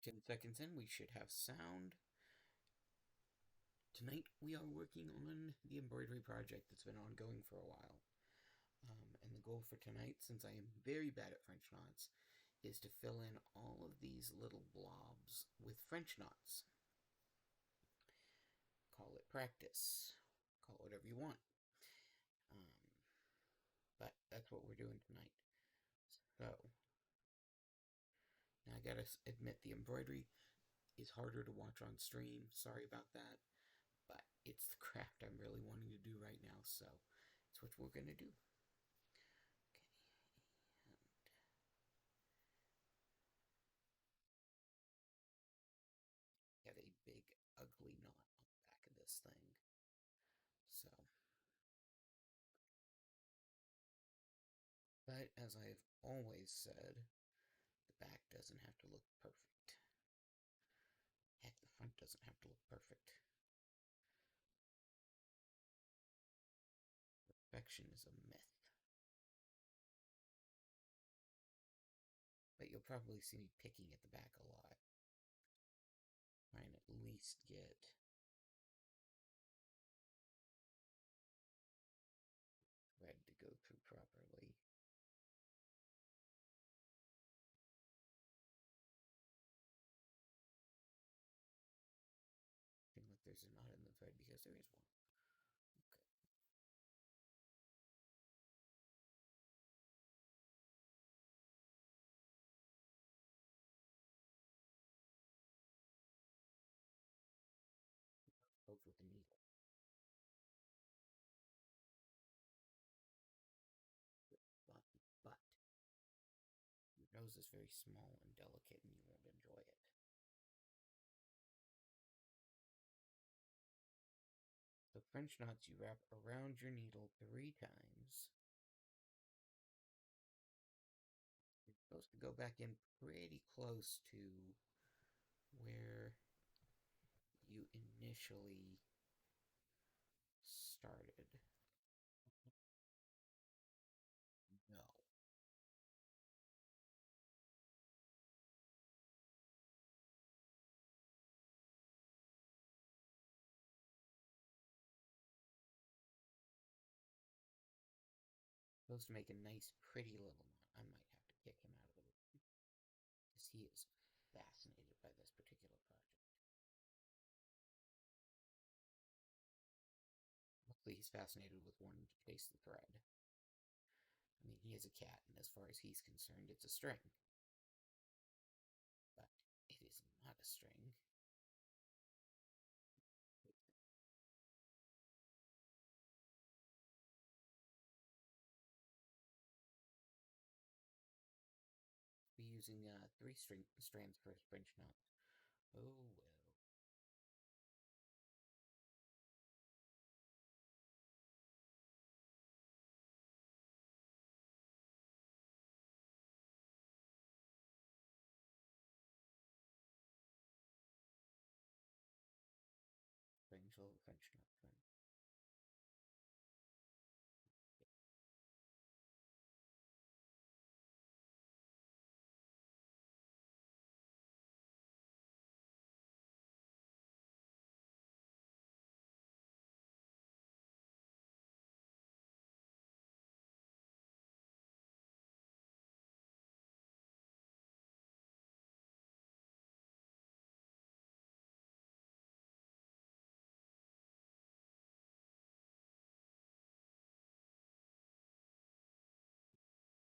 10 seconds in, we should have sound. Tonight, we are working on the embroidery project that's been ongoing for a while. And the goal for tonight, since I am very bad at French knots, is to fill in all of these little blobs with French knots. Call it practice. Call it whatever you want. Um, but that's what we're doing tonight. So, now I gotta admit, the embroidery is harder to watch on stream. Sorry about that. But it's the craft I'm really wanting to do right now, so it's what we're gonna do. Okay, and have a big, ugly knot on the back of this thing. So, but as I've always said, the back doesn't have to look perfect. Heck, the front doesn't have to look perfect. Perfection is a myth. But you'll probably see me picking at the back a lot. Try and at least get thread to go through properly. Seems like there's a knot in the thread because there is one. Okay. Both with the needle. But your nose is very small and delicate and you won't enjoy it. So French knots you wrap around your needle 3 times. You're supposed to go back in pretty close to where you initially started. No. Supposed to make a nice, pretty little knot. I might have to kick him out of the room because he is fascinated by this particular project. Luckily, he's fascinated with wanting to chase the thread. I mean, he is a cat, and as far as he's concerned, it's a string. But it is not a string. Be using 3 strands for a French knot. Oh well. Strange little French knot friend.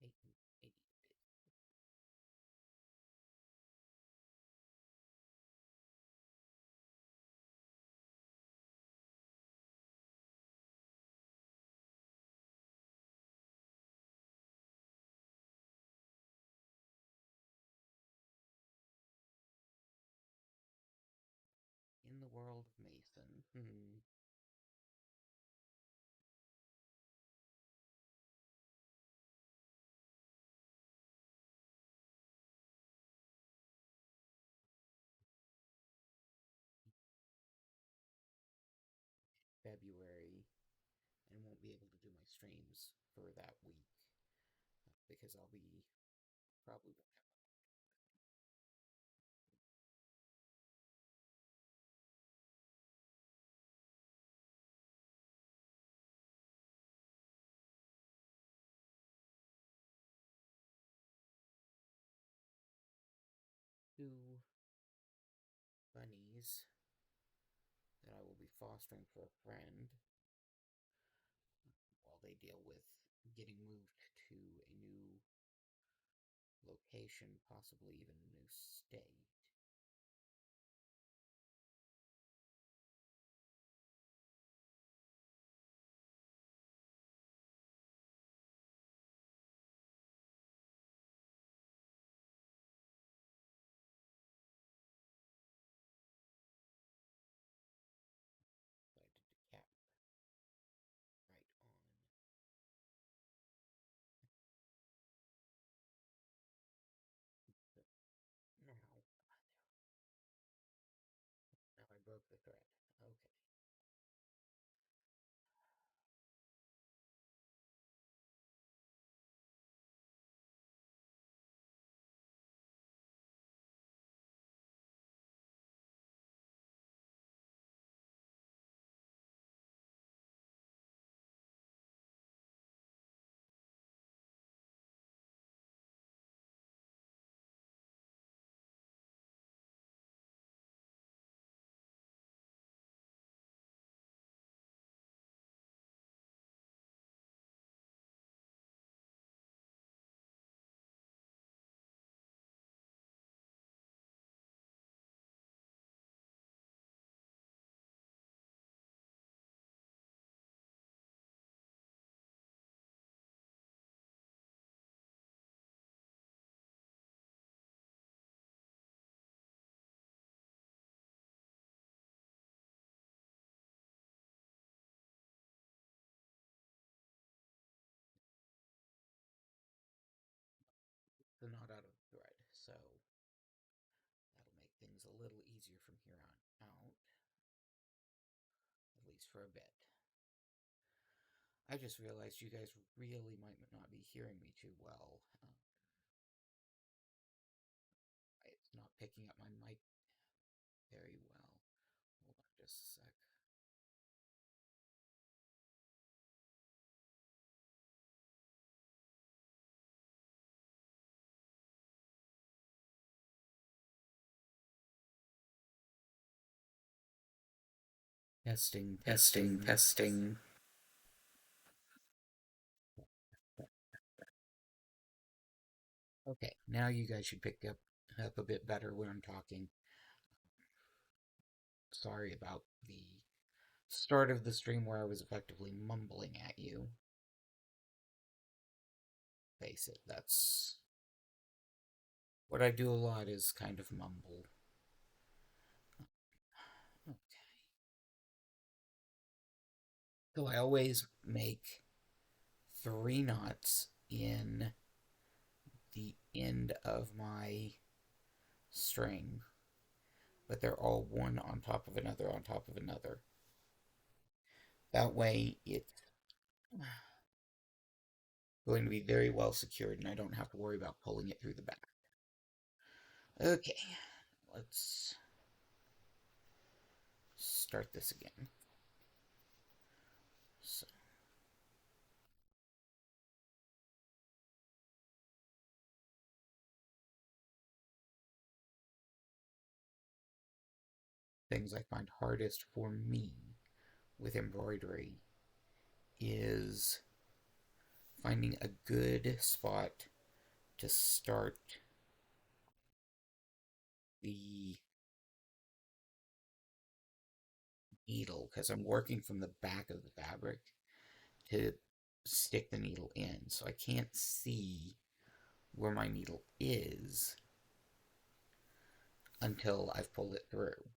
Eight, eight. In the world of Mason. February, and won't be able to do my streams for that week because I'll be probably won't have babies that I will be fostering for a friend while they deal with getting moved to a new location, possibly even a new state. So I did the cap right on. Now, now I broke the thread. Okay. The knot out of the thread, so that'll make things a little easier from here on out, at least for a bit. I just realized you guys really might not be hearing me too well. It's not picking up my mic very well. Hold on just a sec. Testing, testing, testing. Okay, now you guys should pick up a bit better when I'm talking. Sorry about the start of the stream where I was effectively mumbling at you. Face it, that's what I do a lot is kind of mumble. Okay. So I always make 3 knots in the end of my string, but they're all one on top of another on top of another. That way it's going to be very well secured and I don't have to worry about pulling it through the back. Okay, let's start this again. So, things I find hardest for me with embroidery is finding a good spot to start the needle because I'm working from the back of the fabric to stick the needle in, so I can't see where my needle is until I've pulled it through.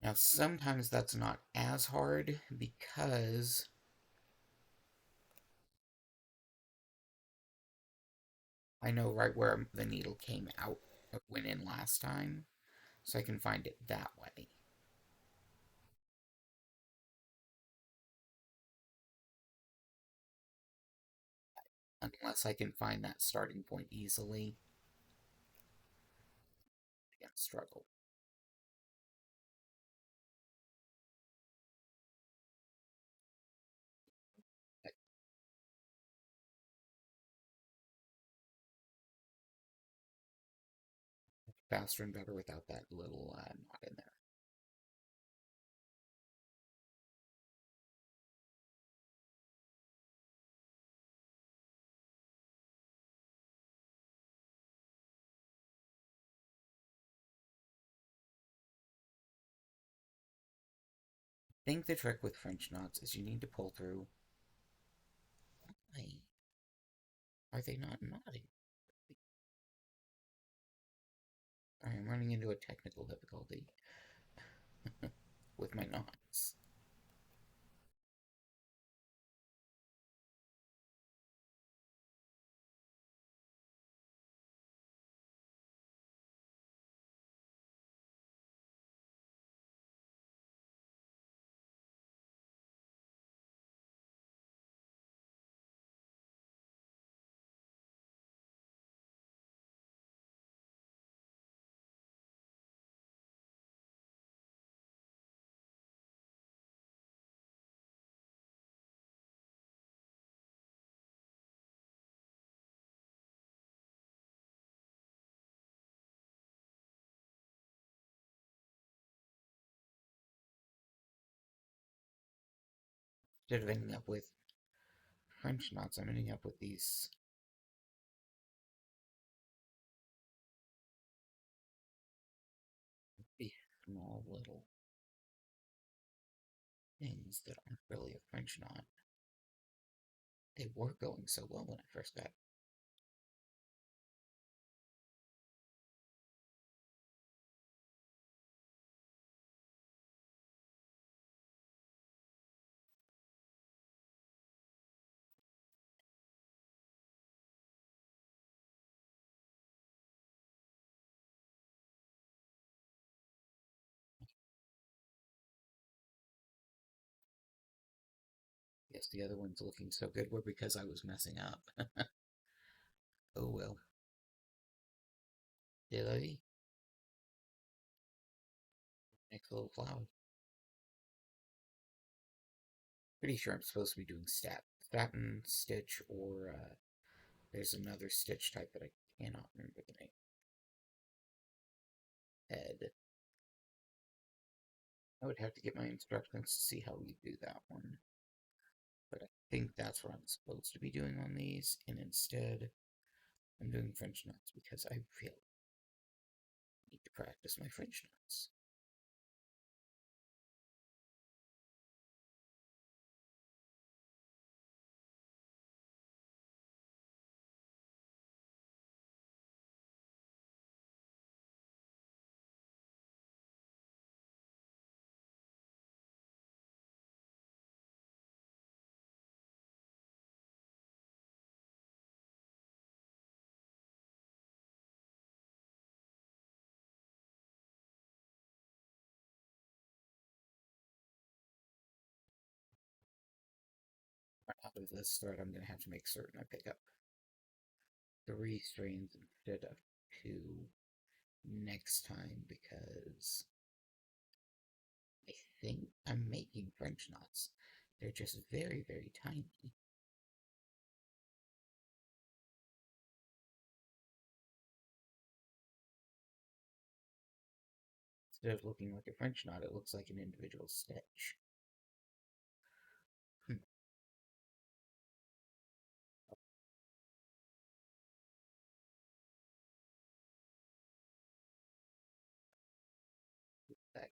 Now, sometimes that's not as hard because I know right where the needle came out, went in last time, so I can find it that way. Unless I can find that starting point easily, I can struggle. faster and better without that little knot in there. I think the trick with French knots is you need to pull through. Why are they not knotting? I am running into a technical difficulty with my knots. Instead of ending up with French knots, I'm ending up with these small little things that aren't really a French knot. They were going so well when I first got. Yes, the other ones looking so good were because I was messing up. Oh well. Did I? Next little flower. Pretty sure I'm supposed to be doing satin stitch, or there's another stitch type that I cannot remember the name. Head. I would have to get my instructions to see how we do that one. But I think that's what I'm supposed to be doing on these, and instead I'm doing French knots because I really need to practice my French knots. Out of this thread, I'm going to have to make certain I pick up 3 strands instead of 2 next time because I think I'm making French knots. They're just very, very tiny. Instead of looking like a French knot, it looks like an individual stitch. Hmm. That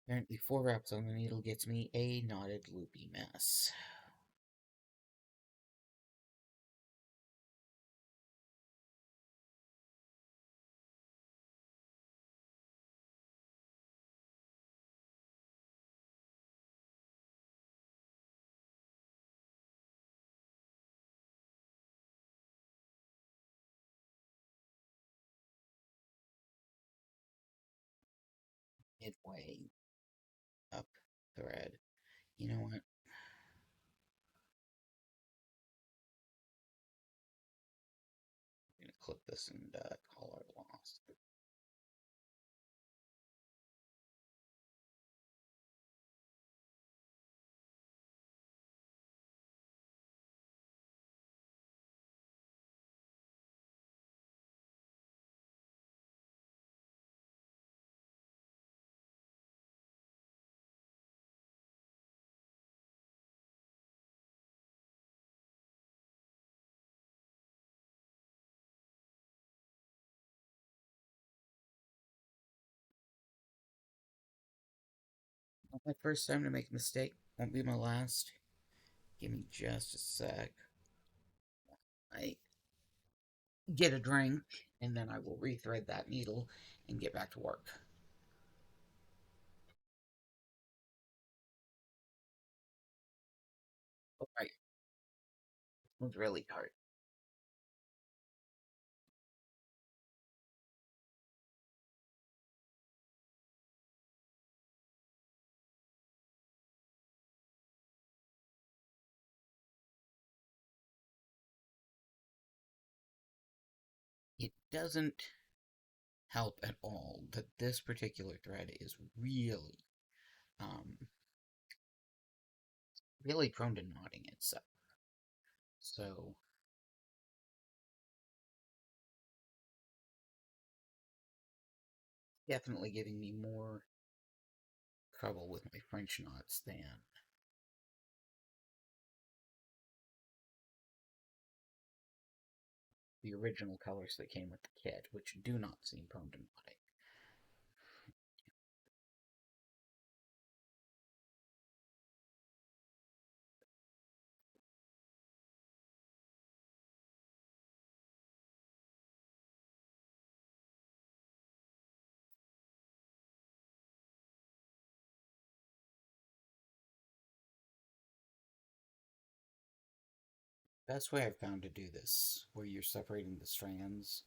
Apparently 4 wraps on the needle gets me a knotted loopy mess. midway up thread. You know what? I'm gonna clip this and call our loss. Not my first time to make a mistake. Won't be my last. Give me just a sec. I get a drink, and then I will rethread that needle and get back to work. All right, it was really hard. It doesn't help at all that this particular thread is um, really prone to knotting itself. So definitely giving me more trouble with my French knots than the original colors that came with the kit, which do not seem prone to knotting. Best way I've found to do this, where you're separating the strands,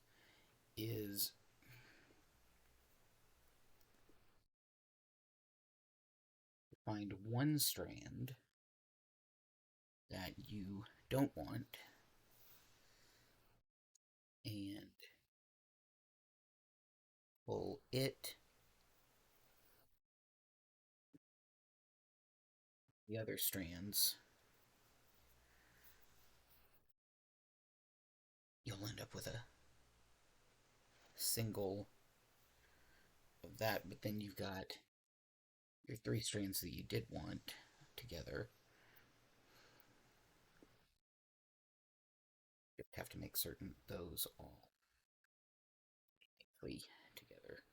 is to find one strand that you don't want and pull it, the other strands. You'll end up with a single of that, but then you've got your three strands that you did want together. You have to make certain those all three together.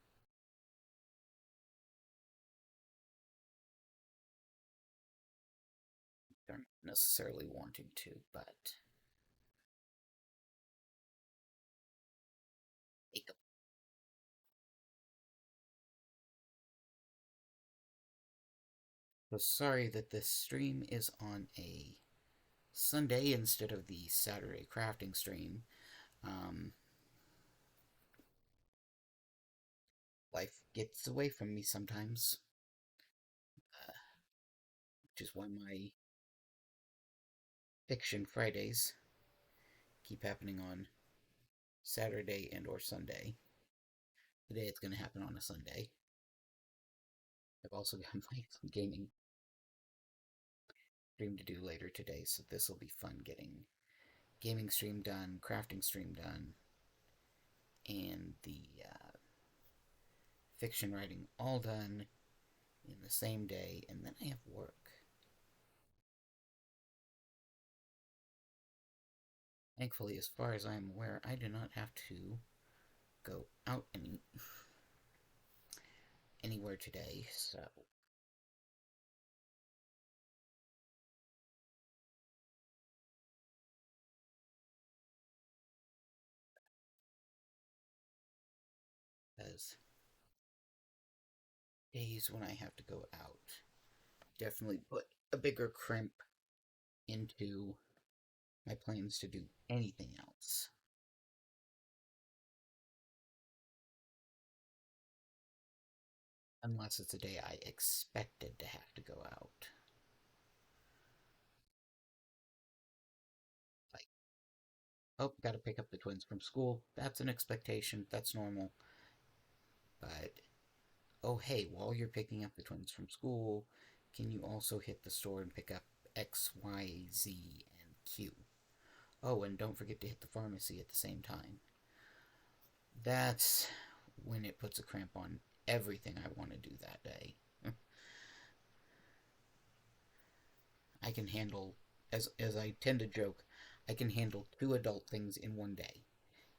They're not necessarily wanting to, but make them. So sorry that this stream is on a Sunday instead of the Saturday crafting stream. Um, Life gets away from me sometimes, which is why my fiction Fridays keep happening on Saturday and or Sunday. Today it's going to happen on a Sunday. I've also got my gaming stream to do later today, so this will be fun getting gaming stream done, crafting stream done, and the fiction writing all done in the same day, and then I have work. Thankfully, as far as I'm aware, I do not have to go out anywhere today, so as days when I have to go out definitely put a bigger crimp into my plans to do anything else. Unless it's a day I expected to have to go out. Like, oh, gotta pick up the twins from school. That's an expectation. That's normal. But, oh, hey, while you're picking up the twins from school, can you also hit the store and pick up X, Y, Z, and Q? Oh, and don't forget to hit the pharmacy at the same time. That's when it puts a cramp on everything I want to do that day. I can handle, as I tend to joke, I can handle two adult things in one day.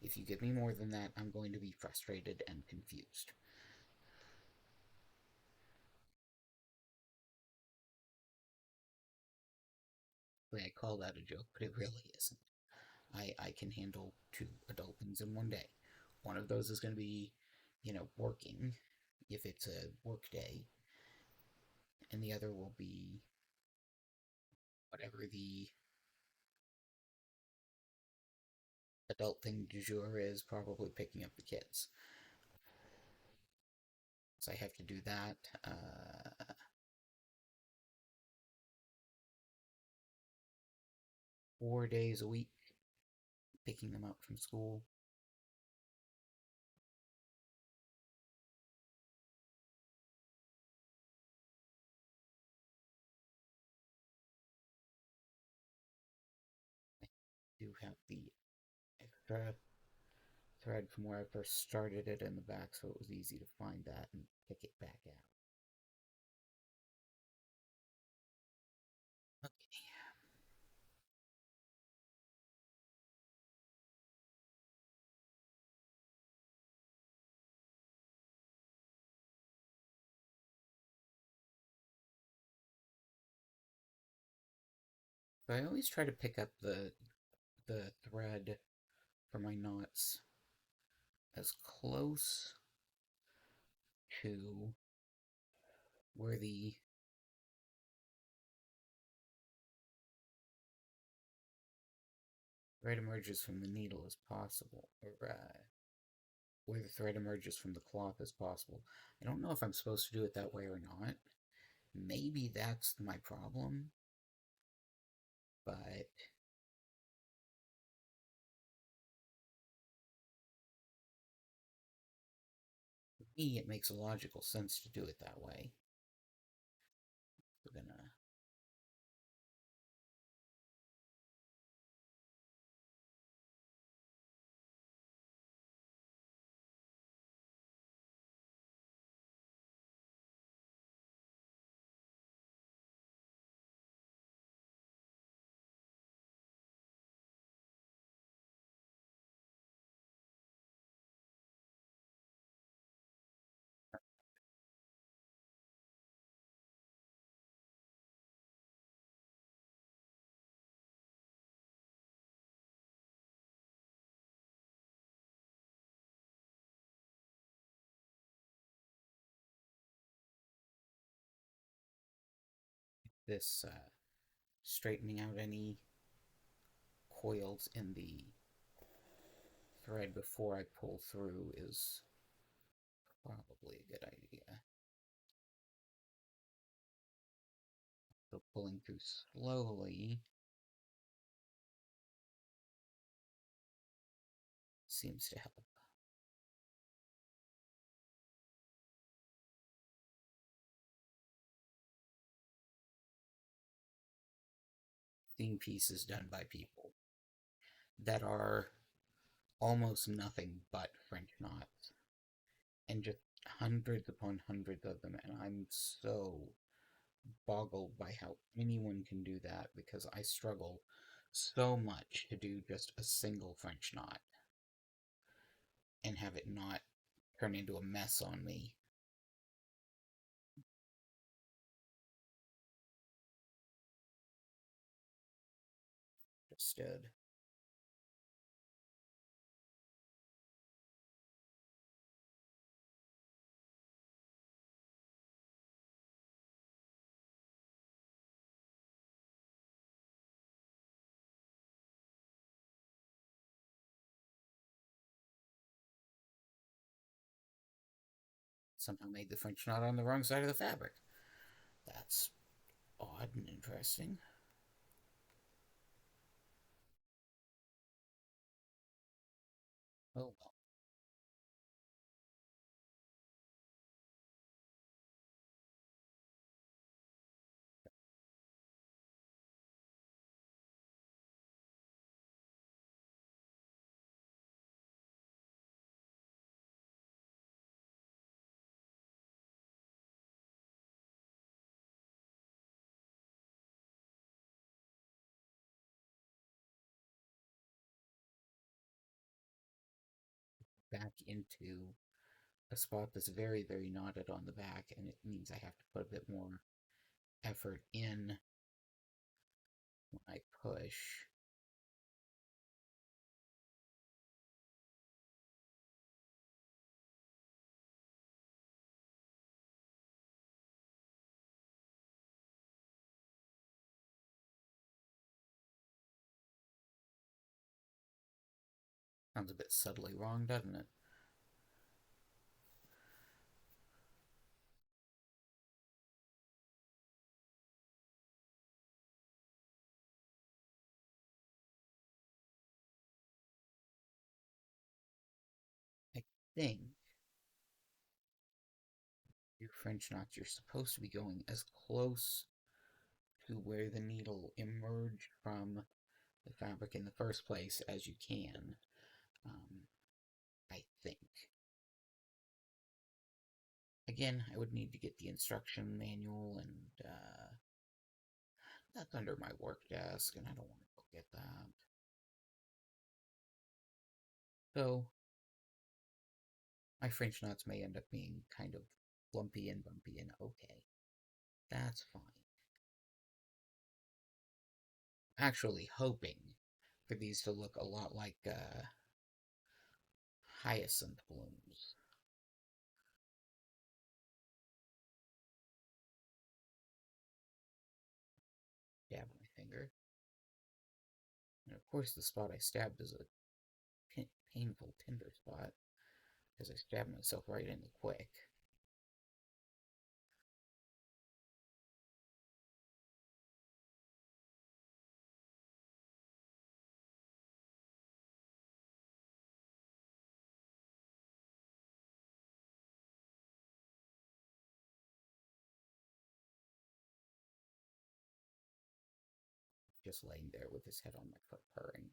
If you give me more than that, I'm going to be frustrated and confused. I call that a joke, but it really isn't. I can handle two adult things in one day. One of those is going to be, working, if it's a work day, and the other will be whatever the adult thing du jour is, probably picking up the kids. So I have to do that 4 days a week, picking them up from school. I do have the extra thread from where I first started it in the back, so it was easy to find that and pick it back out. Okay, so I always try to pick up the thread for my knots as close to where the thread emerges from the needle as possible, or where the thread emerges from the cloth as possible. I don't know if I'm supposed to do it that way or not. Maybe that's my problem, but for me, it makes a logical sense to do it that way. We're gonna this straightening out any coils in the thread before I pull through is probably a good idea. So pulling through slowly seems to help. Seeing pieces done by people that are almost nothing but French knots, and just hundreds upon hundreds of them, and I'm so boggled by how anyone can do that because I struggle so much to do just a single French knot and have it not turn into a mess on me. Understood. somehow made the French knot on the wrong side of the fabric. That's odd and interesting. Oh well. Back into a spot that's very, very knotted on the back, and it means I have to put a bit more effort in when I push. Sounds a bit subtly wrong, doesn't it? I think your French knots, you're supposed to be going as close to where the needle emerged from the fabric in the first place as you can. Um, I think. Again, I would need to get the instruction manual, and that's under my work desk, and I don't want to go get that. So, my French knots may end up being kind of lumpy and bumpy, and okay, that's fine. Actually, hoping for these to look a lot like hyacinth blooms. Dab my finger. And of course, the spot I stabbed is a painful, tender spot, because I stabbed myself right in the quick. Just laying there with his head on my foot, purring.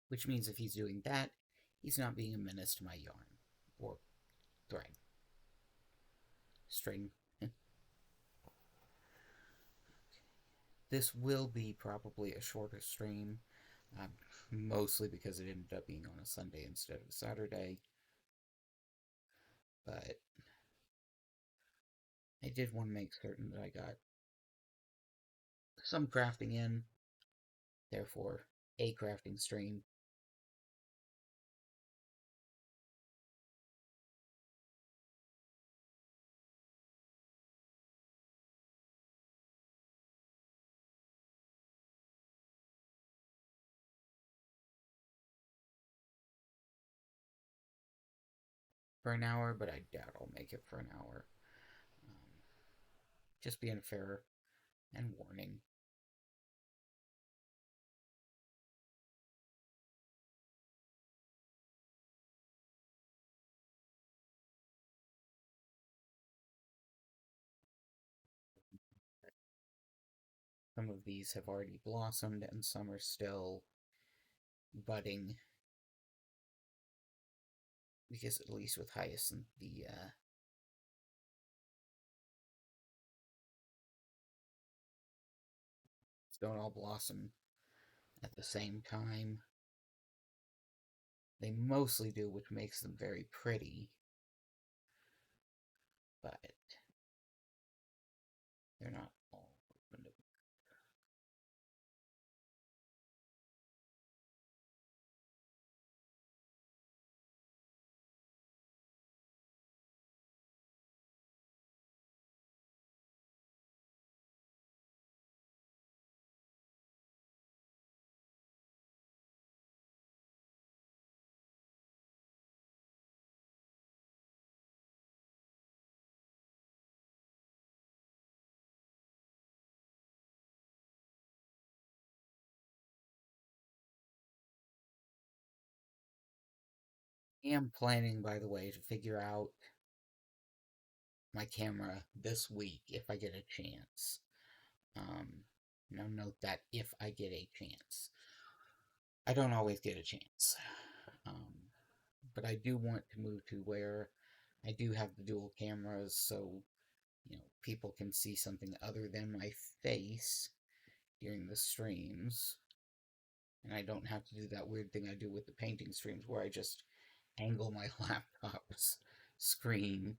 Which means if he's doing that, he's not being a menace to my yarn. Or thread. String. This will be probably a shorter stream, mostly because it ended up being on a Sunday instead of a Saturday. But I did want to make certain that I got some crafting in, therefore, a crafting stream. For an hour, but I doubt I'll make it for an hour. Um, just being fair and warning. Some of these have already blossomed, and some are still budding. Because at least with Hyacinth, the don't all blossom at the same time. They mostly do, which makes them very pretty, but they're not all open to. I am planning, by the way, to figure out my camera this week if I get a chance. Um, now note that if I get a chance. I don't always get a chance. Um, but I do want to move to where I do have the dual cameras so, people can see something other than my face during the streams. And I don't have to do that weird thing I do with the painting streams where I just angle my laptop's screen.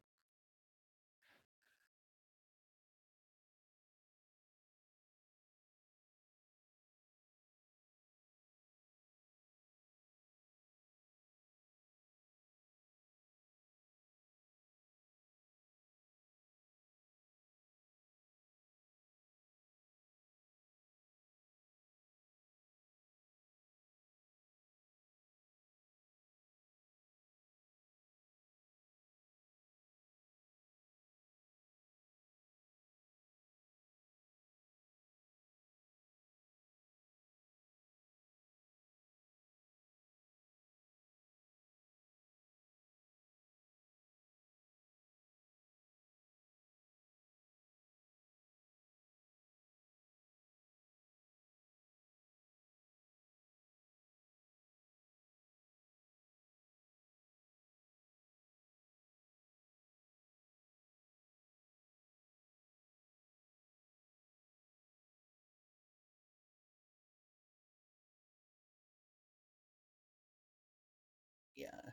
Yeah,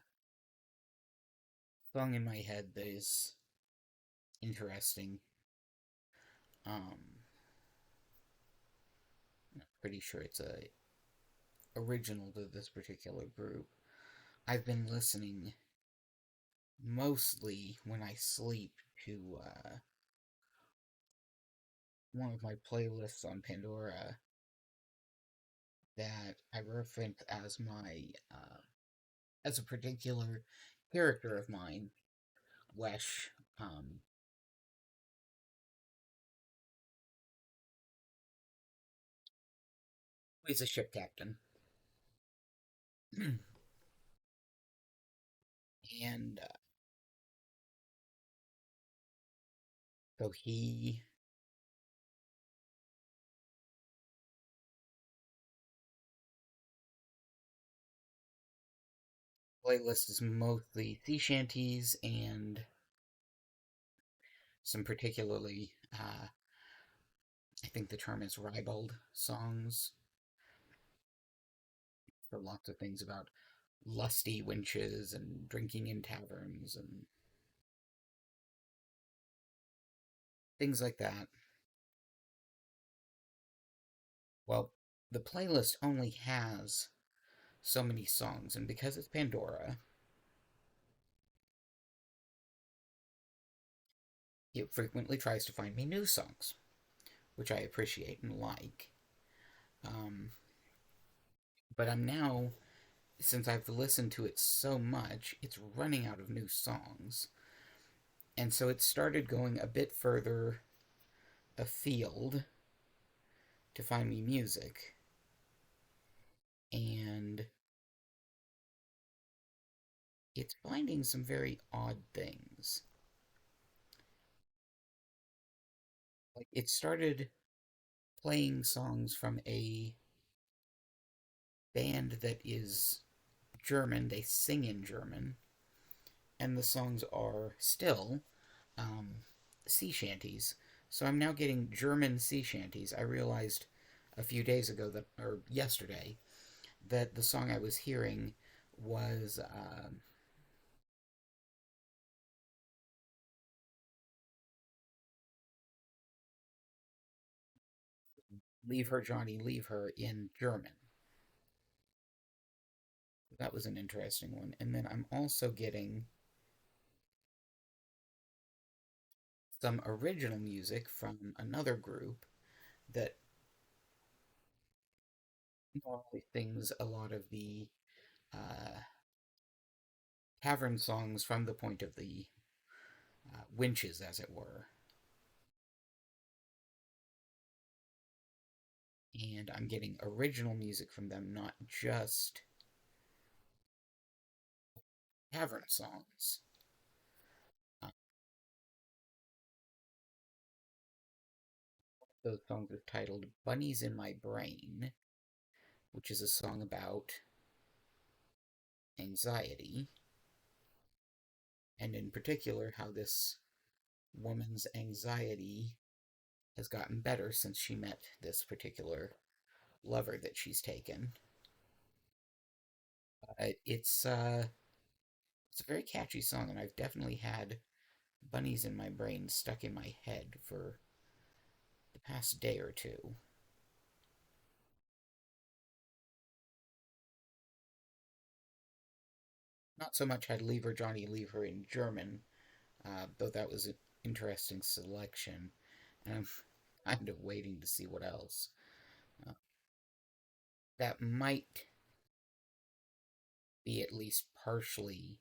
song in my head that is interesting. Um, I'm pretty sure it's a original to this particular group. I've been listening mostly when I sleep to one of my playlists on Pandora that I reference as my as a particular character of mine, Wesh, um, he's a ship captain, and so he playlist is mostly sea shanties and some particularly, I think the term is ribald songs. So lots of things about lusty wenches and drinking in taverns and things like that. Well, the playlist only has so many songs, and because it's Pandora, it frequently tries to find me new songs, which I appreciate and like. Um, but I'm now, since I've listened to it so much, it's running out of new songs. And so it started going a bit further afield to find me music. And it's finding some very odd things. Like, it started playing songs from a band that is German. They sing in German, and the songs are still um, sea shanties. So I'm now getting German sea shanties. I realized a few days ago that, or yesterday, that the song I was hearing was "Leave Her, Johnny, Leave Her" in German. That was an interesting one. And then I'm also getting some original music from another group that normally sings a lot of the uh, tavern songs from the point of the winches, as it were. And I'm getting original music from them, not just Tavern songs. Uh, those songs are titled Bunnies in My Brain, which is a song about anxiety, and in particular, how this woman's anxiety has gotten better since she met this particular lover that she's taken. It's a very catchy song, and I've definitely had bunnies in my brain stuck in my head for the past day or two. Not so much I'd leave her Johnny leave her in German, though that was an interesting selection, and I'm kind of waiting to see what else. Uh, that might be at least partially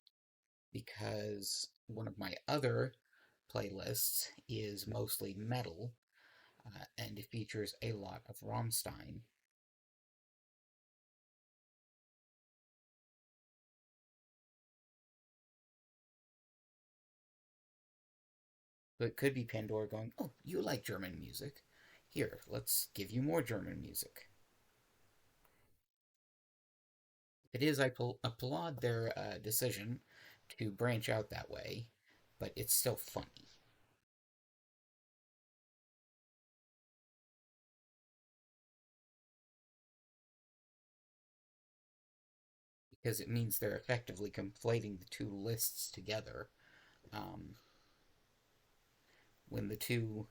because one of my other playlists is mostly metal, and it features a lot of Rammstein. So it could be Pandora going, "Oh, you like German music? Here, let's give you more German music." It is, I applaud their decision to branch out that way, but it's still funny because it means they're effectively conflating the two lists together, um, when the two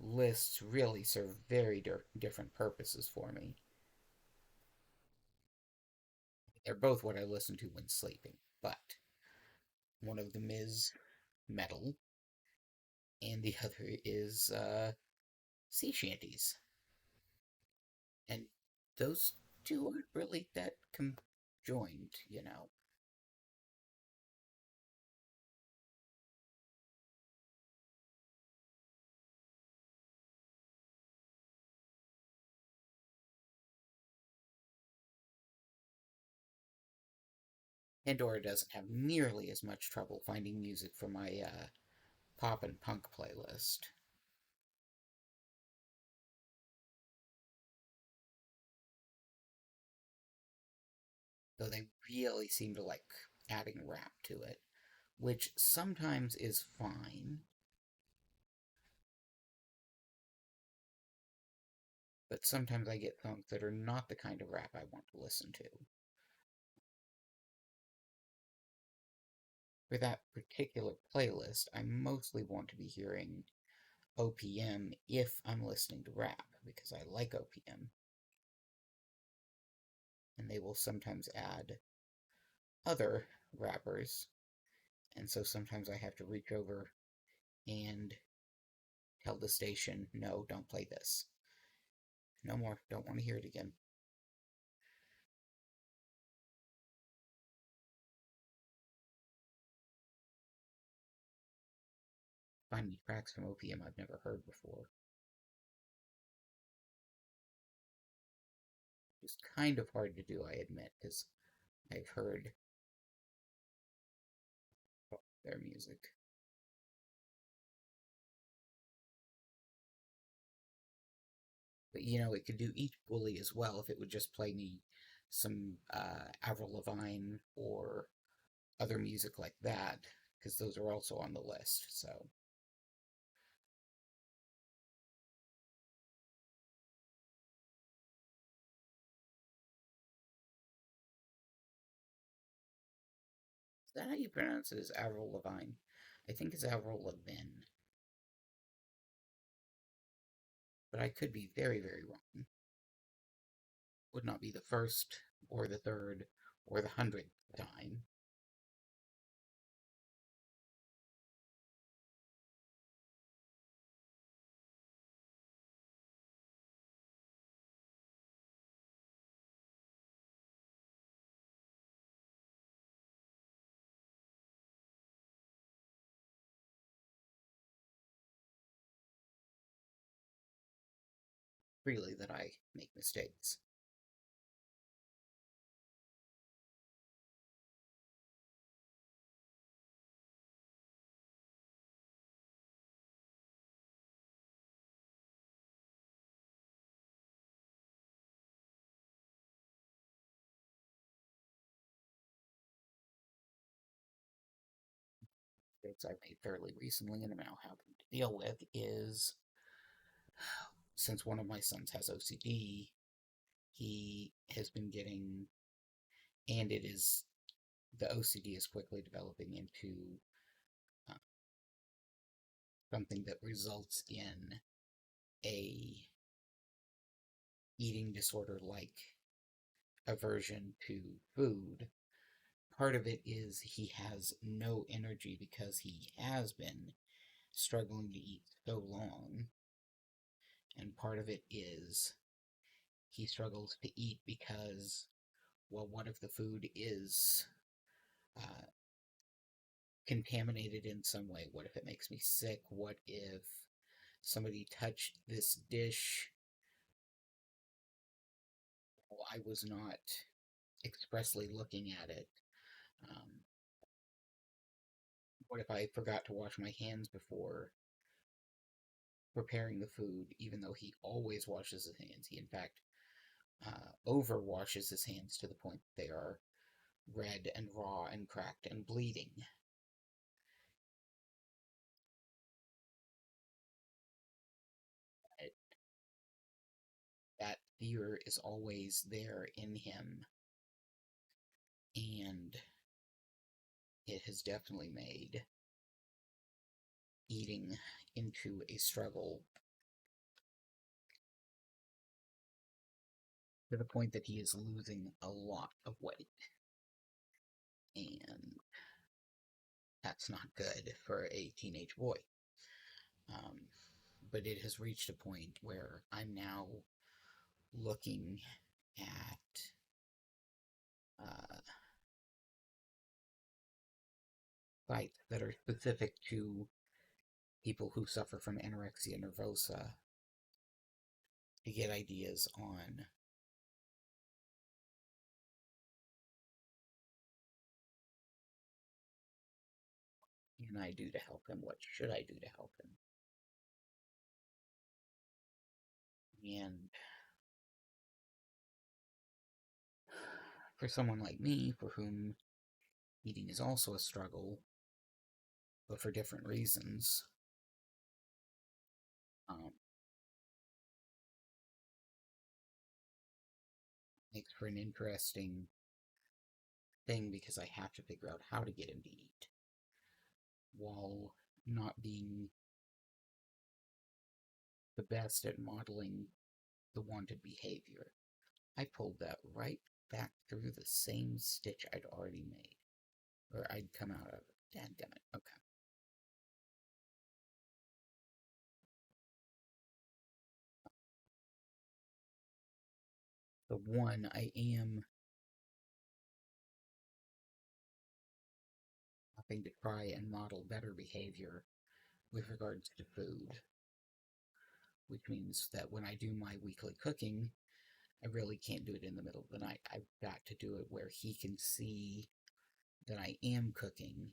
lists really serve very different purposes for me. They're both what I listen to when sleeping, but one of them is metal, and the other is sea shanties. And those two aren't really that conjoined, you know. Pandora doesn't have nearly as much trouble finding music for my pop and punk playlist, though they really seem to like adding rap to it, which sometimes is fine, but sometimes I get songs that are not the kind of rap I want to listen to. For that particular playlist, I mostly want to be hearing OPM if I'm listening to rap, because I like OPM, and they will sometimes add other rappers, and so sometimes I have to reach over and tell the station, no, don't play this. No more, don't want to hear it again. Finding tracks from OPM I've never heard before. It's kind of hard to do, I admit, because I've heard their music. But you know, it could do equally as well if it would just play me some Avril Lavigne or other music like that, because those are also on the list. So, is that how you pronounce it? Is Avril Lavigne? I think it's Avril Lavigne, but I could be very, very wrong. Would not be the first, or the third, or the 100th time. Really, that I make mistakes. mistakes I made fairly recently and I'm now having to deal with is since one of my sons has OCD, he has been getting, and it is, the OCD is quickly developing into uh, something that results in a eating disorder like aversion to food. Part of it is he has no energy because he has been struggling to eat so long, and part of it is he struggles to eat because, well, what if the food is uh, contaminated in some way? What if it makes me sick? What if somebody touched this dish while I was not expressly looking at it? Um, what if I forgot to wash my hands before preparing the food, even though he always washes his hands? He, in fact, over washes his hands to the point that they are red and raw and cracked and bleeding. It, that fear is always there in him, and it has definitely made eating into a struggle to the point that he is losing a lot of weight. And that's not good for a teenage boy. Um, but it has reached a point where I'm now looking at sites that are specific to people who suffer from anorexia nervosa to get ideas on what can I do to help him, what should I do to help him. And for someone like me, for whom eating is also a struggle, but for different reasons, um, makes for an interesting thing because I have to figure out how to get him to eat while not being the best at modeling the wanted behavior. I pulled that right back through the same stitch I'd already made, or I'd come out of. Dadgummit. Okay. The one, I am having to try and model better behavior with regards to food, which means that when I do my weekly cooking, I really can't do it in the middle of the night. I've got to do it where he can see that I am cooking,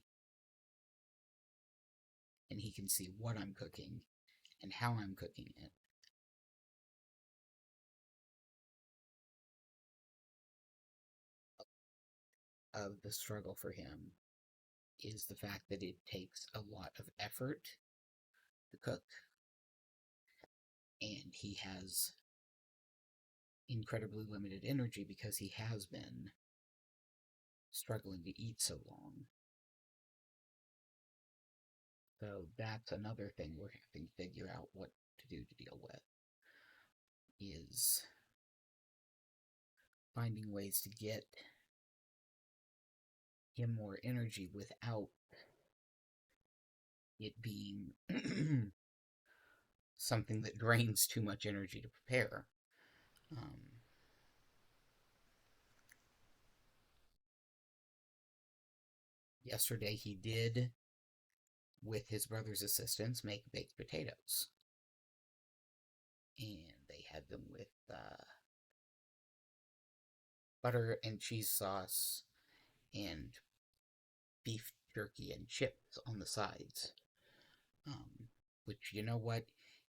and he can see what I'm cooking and how I'm cooking it. Of the struggle for him is the fact that it takes a lot of effort to cook, and he has incredibly limited energy because he has been struggling to eat so long. So that's another thing we're having to figure out what to do to deal with, is finding ways to get him more energy without it being something that drains too much energy to prepare. Yesterday he did, with his brother's assistance, make baked potatoes. And they had them with butter and cheese sauce and beef jerky and chips on the sides. Which, you know what?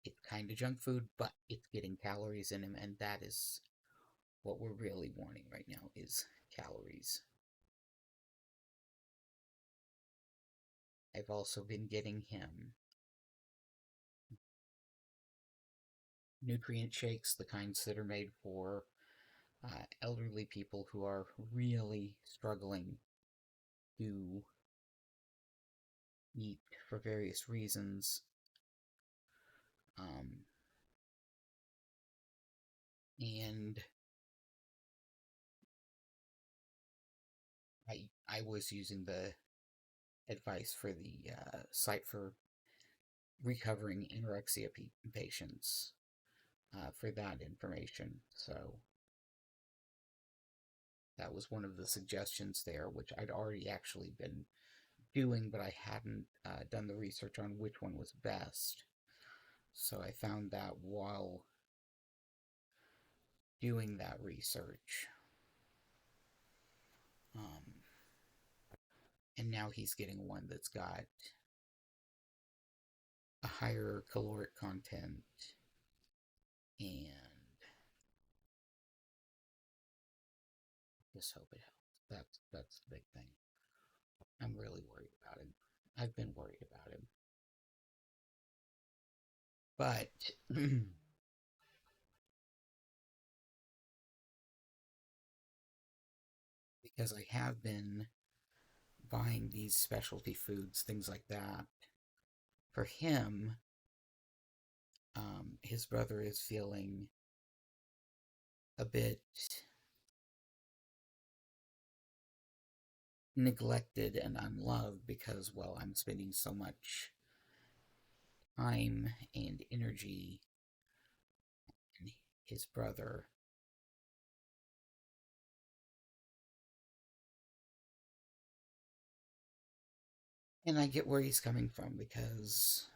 It's kind of junk food, but it's getting calories in him, and that is what we're really wanting right now, is calories. I've also been getting him nutrient shakes, the kinds that are made for elderly people who are really struggling to eat for various reasons. Um, and I was using the advice for the site for recovering anorexia patients for that information. So that was one of the suggestions there, which I'd already actually been doing, but I hadn't done the research on which one was best. So I found that while doing that research. Um, and now he's getting one that's got a higher caloric content and just hope it helps. That's the big thing. I'm really worried about him. I've been worried about him. But because I have been buying these specialty foods, things like that, for him, his brother is feeling a bit neglected and unloved because, well, I'm spending so much time and energy on his brother. And I get where he's coming from because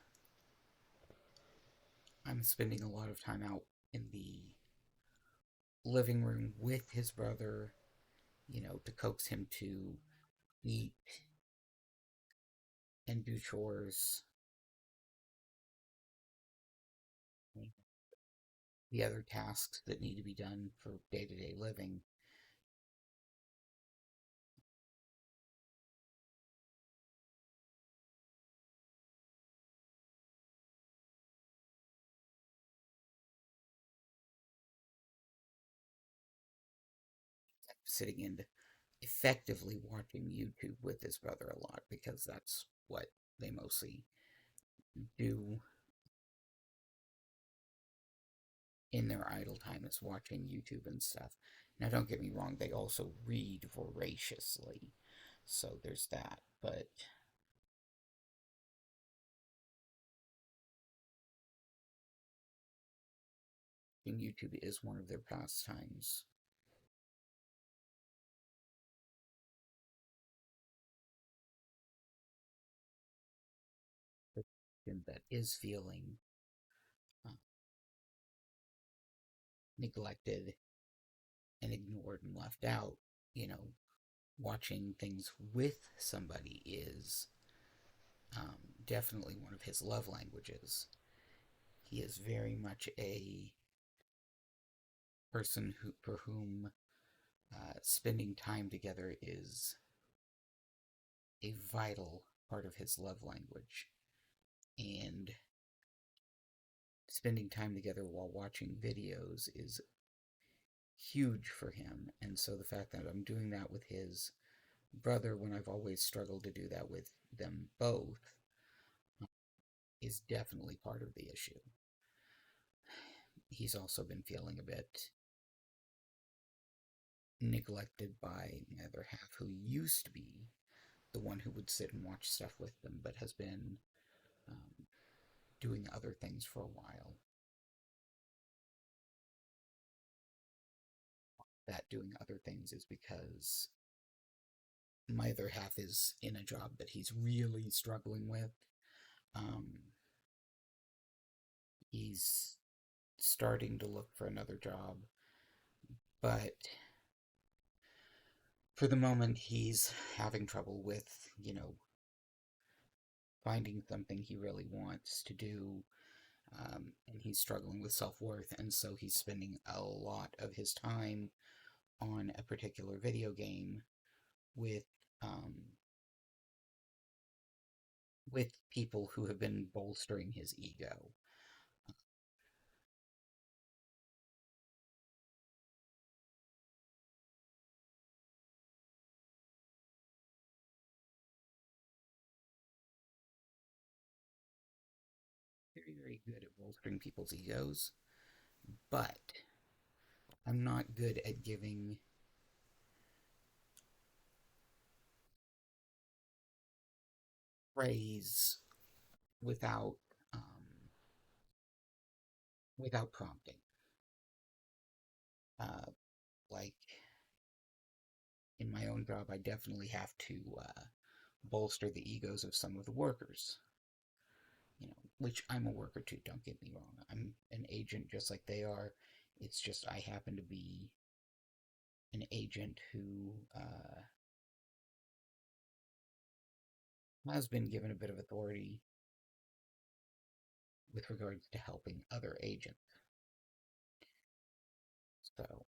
I'm spending a lot of time out in the living room with his brother, to coax him to eat and do chores, the other tasks that need to be done for day to day living. Sitting and effectively watching YouTube with his brother a lot because that's what they mostly do in their idle time, is watching YouTube and stuff. Now, don't get me wrong, they also read voraciously, so there's that, but YouTube is one of their pastimes. That is feeling uh, neglected and ignored and left out, watching things with somebody is definitely one of his love languages. He is very much a person for whom spending time together is a vital part of his love language. And spending time together while watching videos is huge for him. And so the fact that I'm doing that with his brother when I've always struggled to do that with them both is definitely part of the issue. He's also been feeling a bit neglected by my other half, who used to be the one who would sit and watch stuff with them, but has been um, doing other things for a while. That doing other things is because my other half is in a job that he's really struggling with. Um, he's starting to look for another job, but for the moment he's having trouble with, finding something he really wants to do, and he's struggling with self-worth, and so he's spending a lot of his time on a particular video game with with people who have been bolstering his ego. Very, very good at bolstering people's egos, but I'm not good at giving praise without without prompting. Uh, like in my own job, I definitely have to bolster the egos of some of the workers. Which I'm a worker too. Don't get me wrong. I'm an agent just like they are. It's just I happen to be an agent who has been given a bit of authority with regards to helping other agents. So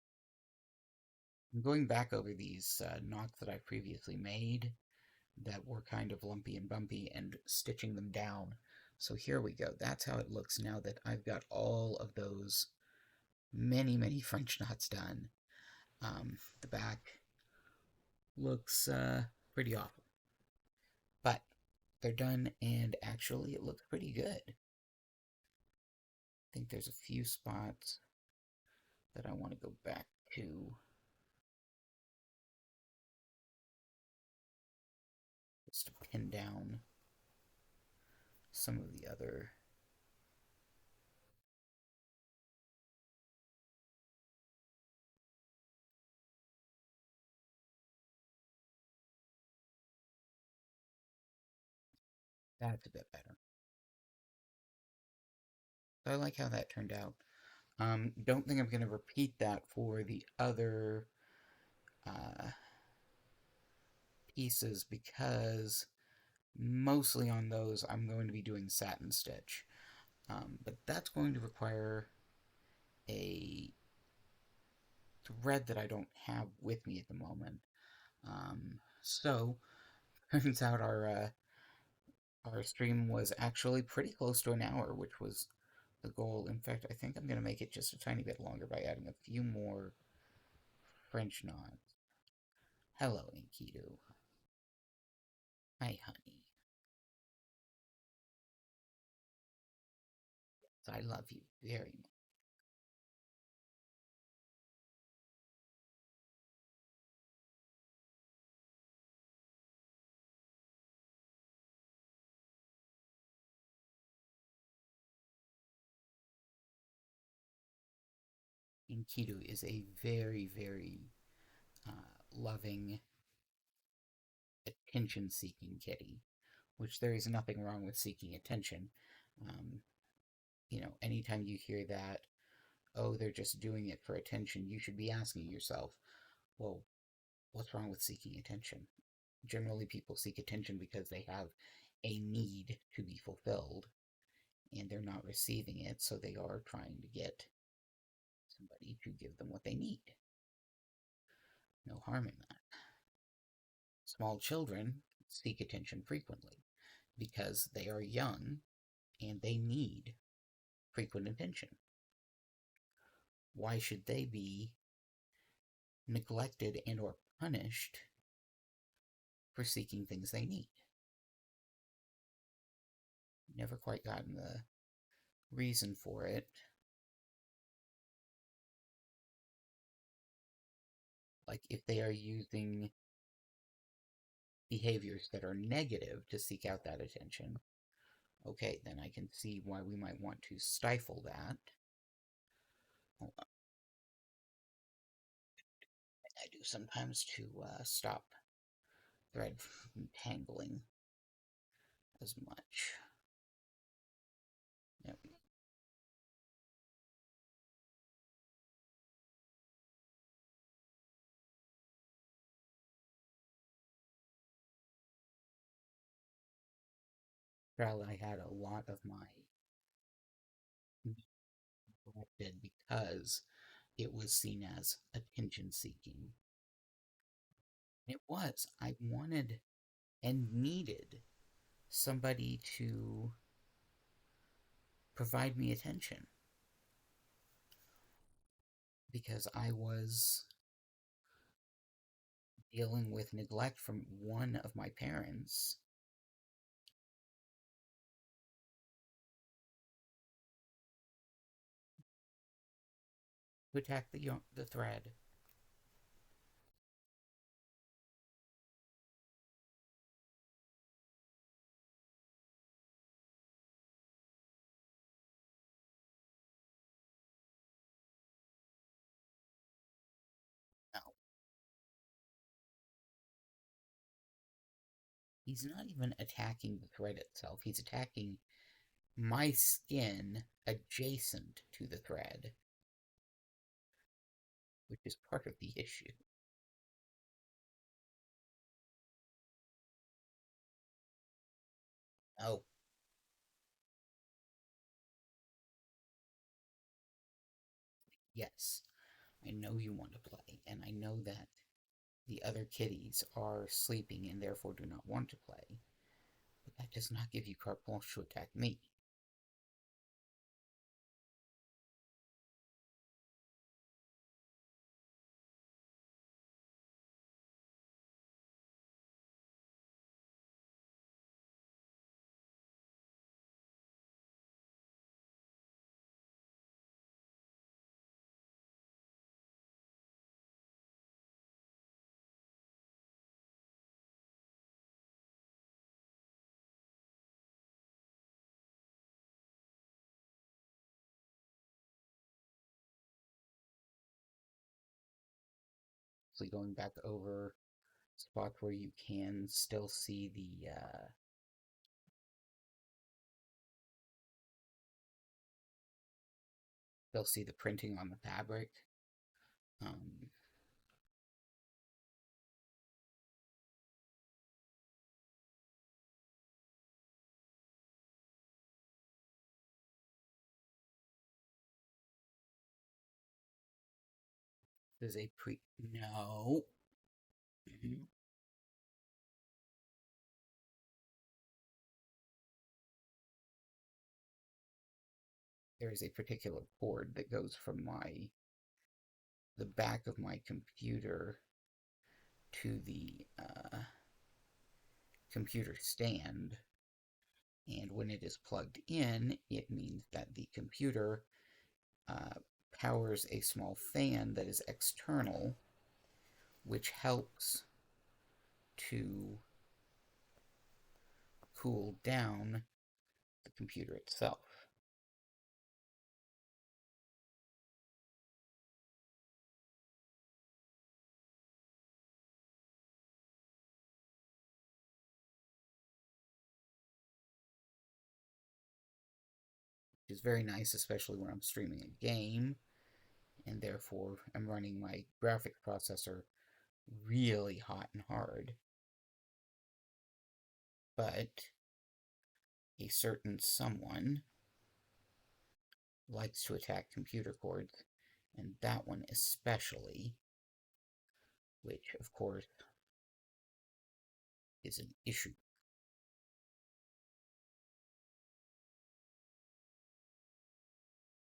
I'm going back over these knots that I previously made that were kind of lumpy and bumpy and stitching them down. So here we go. That's how it looks now that I've got all of those many, many French knots done. The back looks pretty awful. But they're done, and actually it looks pretty good. I think there's a few spots that I want to go back to just to pin down some of the other. That's a bit better. So I like how that turned out. Don't think I'm going to repeat that for the other uh, pieces because mostly on those I'm going to be doing satin stitch. But that's going to require a thread that I don't have with me at the moment. So turns out our stream was actually pretty close to an hour, which was the goal. In fact, I think I'm going to make it just a tiny bit longer by adding a few more French knots. Hello, Enkidu. Hi, honey. I love you very much. Enkidu is a very, very loving, attention seeking kitty, which there is nothing wrong with seeking attention. Um, anytime you hear that, oh, they're just doing it for attention, you should be asking yourself, well, what's wrong with seeking attention? Generally, people seek attention because they have a need to be fulfilled and they're not receiving it, so they are trying to get somebody to give them what they need. No harm in that. Small children seek attention frequently because they are young and they need frequent attention. Why should they be neglected and or punished for seeking things they need? Never quite gotten the reason for it. Like if they are using behaviors that are negative to seek out that attention, okay, then I can see why we might want to stifle that. Hold on. I do sometimes to stop thread from tangling as much. There we go. Well, I had a lot of my collected because it was seen as attention seeking. It was. I wanted and needed somebody to provide me attention because I was dealing with neglect from one of my parents who attacked the thread. No, he's not even attacking the thread itself. He's attacking my skin adjacent to the thread, which is part of the issue. Oh, yes, I know you want to play, and I know that the other kitties are sleeping and therefore do not want to play, but that does not give you carte blanche to attack me. So going back over spots where you can still see the printing on the fabric. Um, there's a pre no. Mhm. There is a particular cord that goes from the back of my computer to the computer stand, and when it is plugged in, it means that the computer uh, powers a small fan that is external, which helps to cool down the computer itself. Which is very nice, especially when I'm streaming a game, and therefore I'm running my graphics processor really hot and hard. But a certain someone likes to attack computer cords, and that one especially, which of course is an issue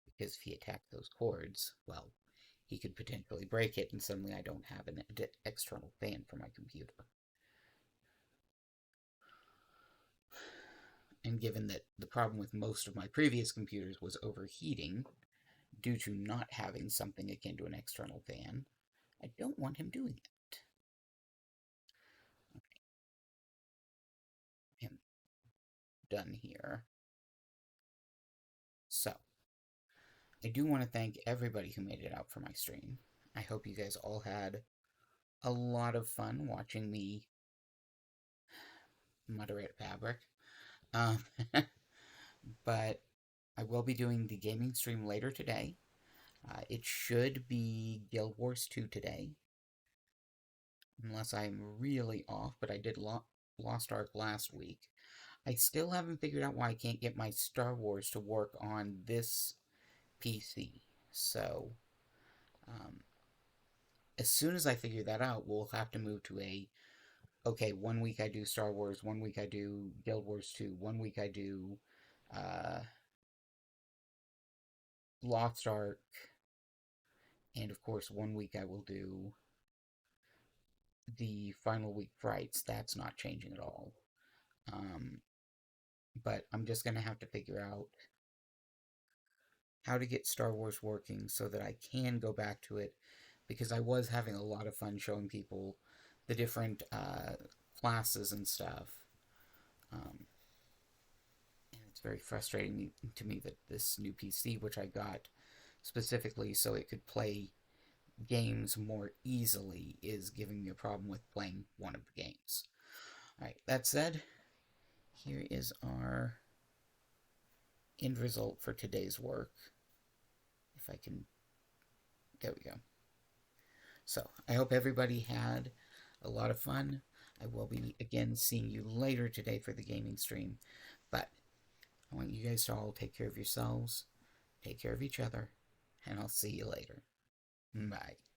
because if he attacked those cords, well, he could potentially break it, and suddenly I don't have an external fan for my computer. And given that the problem with most of my previous computers was overheating due to not having something akin to an external fan, I don't want him doing that. Okay, him done here. So, I do want to thank everybody who made it out for my stream. I hope you guys all had a lot of fun watching me moderate fabric. Um, but I will be doing the gaming stream later today. It should be Guild Wars 2 today, unless I'm really off, but I did Lost Ark last week. I still haven't figured out why I can't get my Star Wars to work on this PC. So, um, as soon as I figure that out, we'll have to move to a okay, 1 week I do Star Wars, 1 week I do Guild Wars 2, 1 week I do uh, Lost Ark, and of course 1 week I will do the final week Frights. That's not changing at all. Um, but I'm just going to have to figure out how to get Star Wars working so that I can go back to it, because I was having a lot of fun showing people the different classes and stuff. Um, and it's very frustrating to me that this new PC, which I got specifically so it could play games more easily, is giving me a problem with playing one of the games. Alright, that said, here is our end result for today's work. If I can, there we go. So, I hope everybody had a lot of fun. I will be again seeing you later today for the gaming stream, but I want you guys to all take care of yourselves, take care of each other, and I'll see you later. Bye.